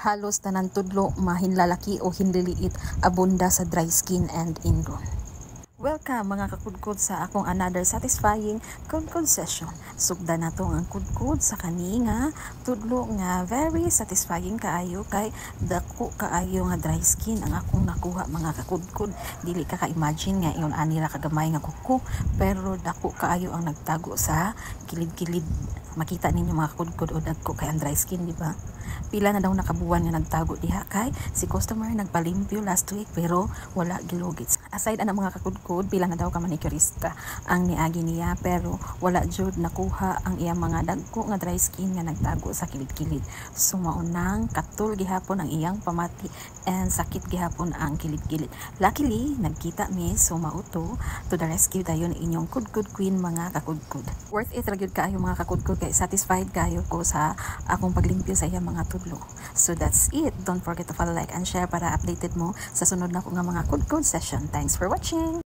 Halos tanan tudlo mahinlalaki o hinliliit abunda sa dry skin and ingrown. Welcome mga kakudkod sa akong another satisfying kudkod session. Sugda na to ang kudkod sa kani nga tudlo nga very satisfying kaayo kay dako kaayo nga dry skin ang akong nakuha mga kakudkod. Dili ka ka-imagine nga iyon ani ra kagamay nga kuko pero dako kaayo ang nagtago sa kilid-kilid. Makita ninyo mga kakudkod o dagko kay ang dry skin, di ba? Pila na daw nakabuwan nga nagtago diha kay si customer nagpalimpyo last week pero wala gilugit. Aside ana mga kakudkod, pila na daw ka manicurista ang niagi niya pero wala jud nakuha ang iyang mga dagko nga dry skin nga nagtago sa kilid-kilid. Sumaunang katul gihapon ang iyang pamati and sakit gihapon ang kilid-kilid. Luckily, nagkita mi sumauto to the rescue dayon inyong kudkod queen mga kakudkod. Worth it ra gyud kaayo mga kakudkod kay satisfied kayo ko sa akong paglimpyo sa iyang mga tudlo. So that's it. Don't forget to follow, like, and share para updated mo sa sunod na ko nga mga kudkod session. Thanks for watching!